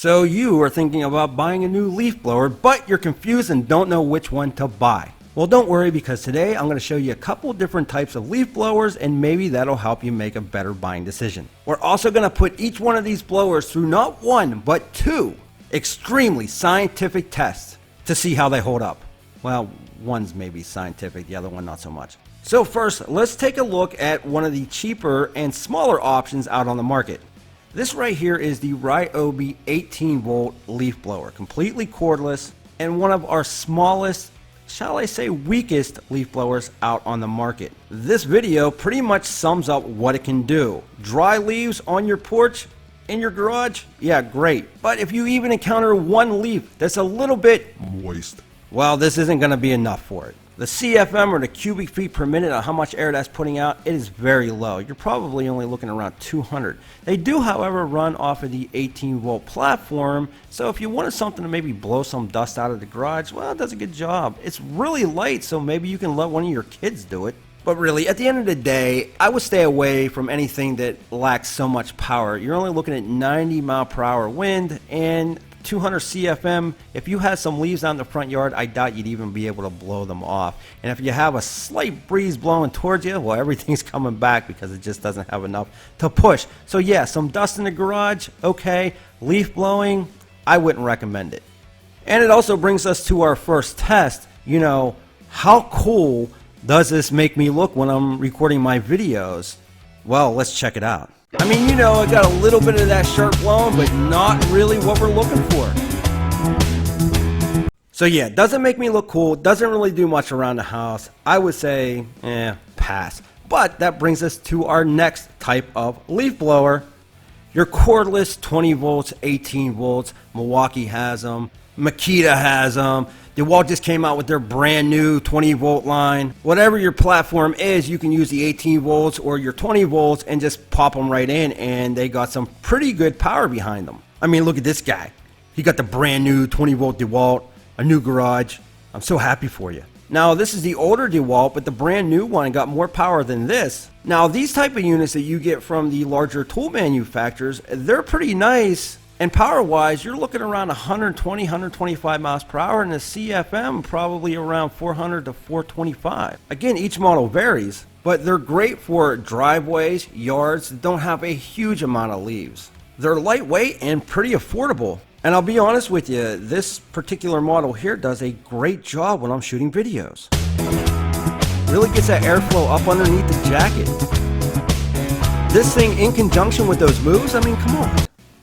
So you are thinking about buying a new leaf blower, but you're confused and don't know which one to buy. Well, don't worry, because today I'm going to show you a couple different types of leaf blowers, and maybe that'll help you make a better buying decision. We're also going to put each one of these blowers through not one, but two extremely scientific tests to see how they hold up. Well, one's maybe scientific, the other one not so much. So first, let's take a look at one of the cheaper and smaller options out on the market. This right here is the Ryobi 18 volt leaf blower, completely cordless, and one of our smallest, shall I say, weakest leaf blowers out on the market. This video pretty much sums up what it can do. Dry leaves on your porch, in your garage, yeah, great. But if you even encounter one leaf that's a little bit moist, well, this isn't going to be enough for it. The CFM, or the cubic feet per minute, on how much air that's putting out, it is very low. You're probably only looking around 200. They do, however, run off of the 18 volt platform, so if you wanted something to maybe blow some dust out of the garage, well, it does a good job. It's really light, so maybe you can let one of your kids do it. But really, at the end of the day, I would stay away from anything that lacks so much power. You're only looking at 90 mile per hour wind and 200 CFM. If you had some leaves out in the front yard, I doubt you'd even be able to blow them off. And if you have a slight breeze blowing towards you, well, everything's coming back because it just doesn't have enough to push. So yeah, some dust in the garage, okay. Leaf blowing, I wouldn't recommend it. And it also brings us to our first test. You know, how cool does this make me look when I'm recording my videos? Well, let's check it out. I mean, you know, it got a little bit of that sharp blowing, but not really what we're looking for. So yeah, doesn't make me look cool, doesn't really do much around the house. I would say, pass. But that brings us to our next type of leaf blower. Your cordless 20 volts, 18 volts. Milwaukee has them. Makita has them. DeWalt just came out with their brand new 20 volt line. Whatever your platform is, you can use the 18 volts or your 20 volts and just pop them right in, and they got some pretty good power behind them. I mean, look at this guy. He got the brand new 20 volt DeWalt, a new garage. I'm so happy for you. Now, this is the older DeWalt, but the brand new one got more power than this. Now, these type of units that you get from the larger tool manufacturers, they're pretty nice. And power-wise, you're looking around 120, 125 miles per hour, and the CFM probably around 400 to 425. Again, each model varies, but they're great for driveways, yards that don't have a huge amount of leaves. They're lightweight and pretty affordable. And I'll be honest with you, this particular model here does a great job when I'm shooting videos. Really gets that airflow up underneath the jacket. This thing, in conjunction with those moves, I mean, come on.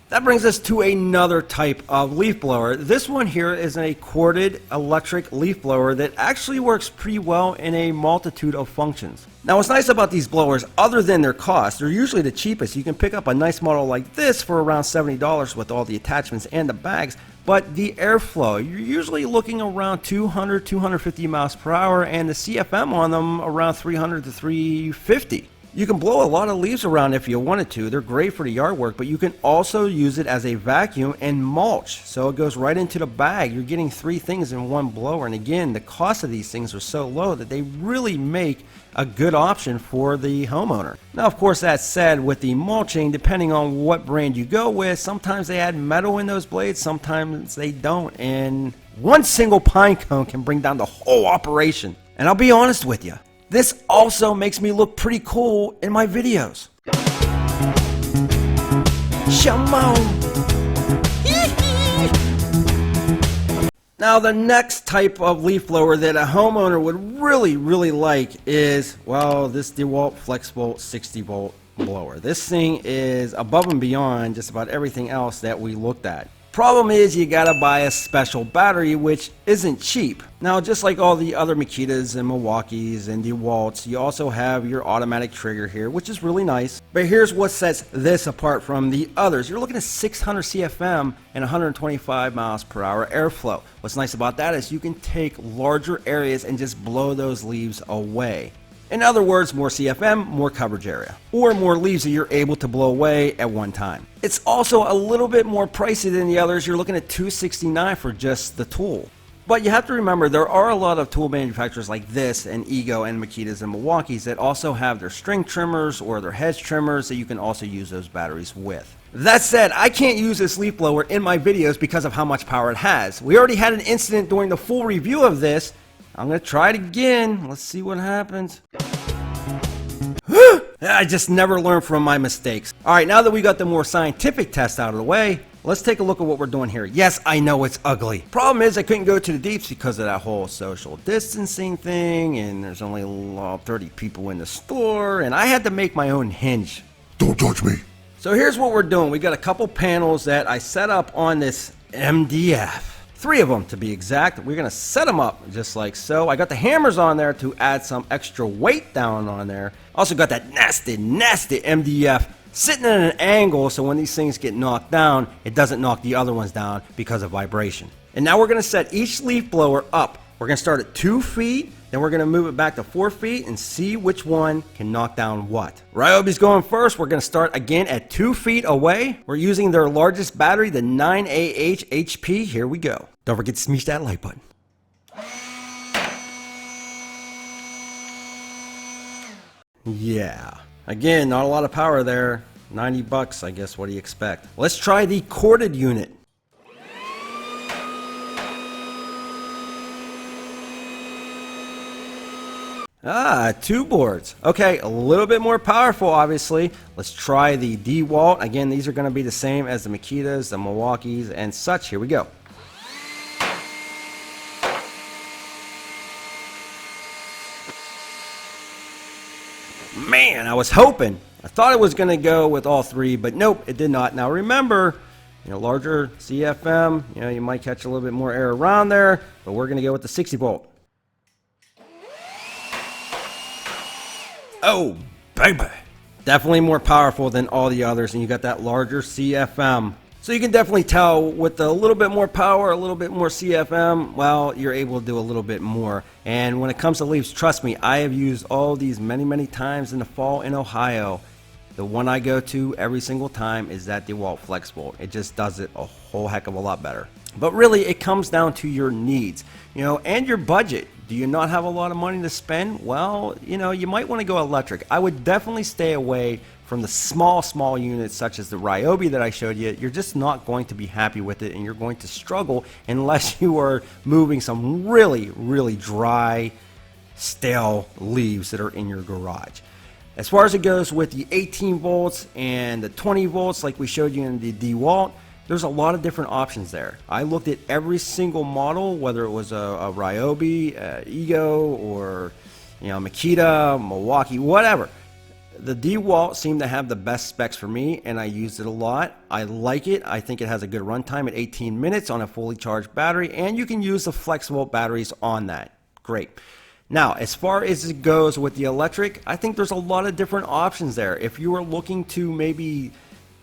That brings us to another type of leaf blower. This one here is a corded electric leaf blower that actually works pretty well in a multitude of functions. Now, what's nice about these blowers, other than their cost, they're usually the cheapest. You can pick up a nice model like this for around $70 with all the attachments and the bags. But the airflow, you're usually looking around 200, 250 miles per hour, and the CFM on them around 300 to 350. You can blow a lot of leaves around if you wanted to. They're great for the yard work, but you can also use it as a vacuum and mulch. So it goes right into the bag. You're getting three things in one blower. And again, the cost of these things are so low that they really make a good option for the homeowner. Now, of course, that said, with the mulching, depending on what brand you go with, sometimes they add metal in those blades, sometimes they don't. And one single pine cone can bring down the whole operation. And I'll be honest with you, this also makes me look pretty cool in my videos. Shamon! Now, the next type of leaf blower that a homeowner would really like is, well, this DeWalt FlexVolt 60 volt blower. This thing is above and beyond just about everything else that we looked at. Problem is, you gotta buy a special battery, which isn't cheap. Now, just like all the other Makitas and Milwaukees and DeWalts, you also have your automatic trigger here, which is really nice. But here's what sets this apart from the others. You're looking at 600 CFM and 125 miles per hour airflow. What's nice about that is you can take larger areas and just blow those leaves away. In other words, more CFM, more coverage area, or more leaves that you're able to blow away at one time. It's also a little bit more pricey than the others. You're looking at $269 for just the tool. But you have to remember, there are a lot of tool manufacturers like this and Ego and Makitas and Milwaukees that also have their string trimmers or their hedge trimmers that you can also use those batteries with. That said, I can't use this leaf blower in my videos because of how much power it has. We already had an incident during the full review of this. I'm going to try it again. Let's see what happens. I just never learn from my mistakes. Alright, now that we got the more scientific test out of the way, let's take a look at what we're doing here. Yes, I know it's ugly. Problem is I couldn't go to the deeps because of that whole social distancing thing, and there's only 30 people in the store, and I had to make my own hinge. Don't touch me. So here's what we're doing. We got a couple panels that I set up on this MDF. 3 of them to be exact. We're going to set them up just like so. I got the hammers on there to add some extra weight down on there. Also got that nasty MDF sitting at an angle so when these things get knocked down, it doesn't knock the other ones down because of vibration. And now we're going to set each leaf blower up. We're going to start at 2 feet, then we're going to move it back to 4 feet and see which one can knock down what. Ryobi's going first. We're going to start again at 2 feet away. We're using their largest battery, the 9AH HP. Here we go. Don't forget to smash that like button. Yeah. Again, not a lot of power there. 90 bucks, I guess. What do you expect? Let's try the corded unit. Ah, 2 boards. Okay, a little bit more powerful, obviously. Let's try the DeWalt. Again, these are going to be the same as the Makitas, the Milwaukees, and such. Here we go. Man, I was hoping. I thought it was going to go with all 3, but nope, it did not. Now remember, larger CFM, you might catch a little bit more air around there, but we're going to go with the 60 volt. Oh, baby. Definitely more powerful than all the others, and you got that larger CFM. So you can definitely tell with a little bit more power, a little bit more CFM, well, you're able to do a little bit more. And when it comes to leaves, trust me, I have used all these many times in the fall in Ohio. The one I go to every single time is that DeWalt FlexVolt. It just does it a whole heck of a lot better. But really, it comes down to your needs, and your budget. Do you not have a lot of money to spend? Well, you might want to go electric. I would definitely stay away from the small units such as the Ryobi that I showed you. You're just not going to be happy with it, and you're going to struggle unless you are moving some really dry, stale leaves that are in your garage. As far as it goes with the 18 volts and the 20 volts like we showed you in the DeWalt, there's a lot of different options there. I looked at every single model, whether it was a Ryobi, Ego, or Makita, Milwaukee, whatever. The DeWalt seemed to have the best specs for me, and I used it a lot. I like it. I think it has a good runtime at 18 minutes on a fully charged battery, and you can use the FlexVolt batteries on that. Great. Now, as far as it goes with the electric, I think there's a lot of different options there. If you are looking to maybe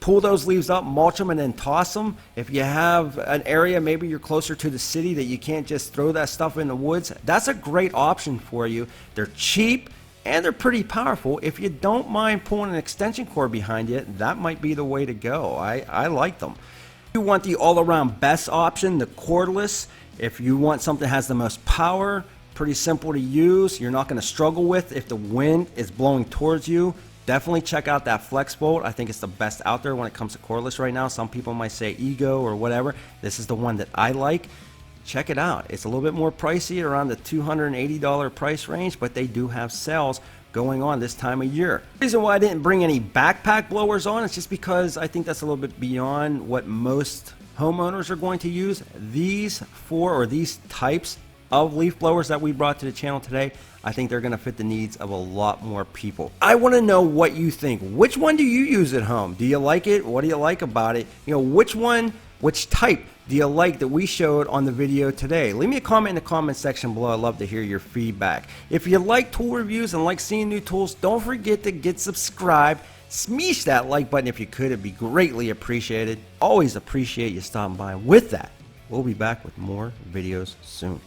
pull those leaves up, mulch them, and then toss them. If you have an area, maybe you're closer to the city that you can't just throw that stuff in the woods, that's a great option for you. They're cheap and they're pretty powerful. If you don't mind pulling an extension cord behind you, that might be the way to go. I like them. If you want the all-around best option, the cordless, if you want something that has the most power, pretty simple to use, you're not going to struggle with if the wind is blowing towards you, definitely check out that FlexVolt. I think it's the best out there when it comes to cordless right now. Some people might say Ego or whatever. This is the one that I like. Check it out. It's a little bit more pricey, around the $280 price range, but they do have sales going on this time of year. The reason why I didn't bring any backpack blowers on is just because I think that's a little bit beyond what most homeowners are going to use. These types of leaf blowers that we brought to the channel today, I think they're going to fit the needs of a lot more people. I want to know what you think. Which one do you use at home? Do you like it? What do you like about it? Which type do you like that we showed on the video today? Leave me a comment in the comment section below. I'd love to hear your feedback. If you like tool reviews and like seeing new tools, don't forget to get subscribed. Smash that like button if you could. It'd be greatly appreciated. Always appreciate you stopping by. With that, we'll be back with more videos soon.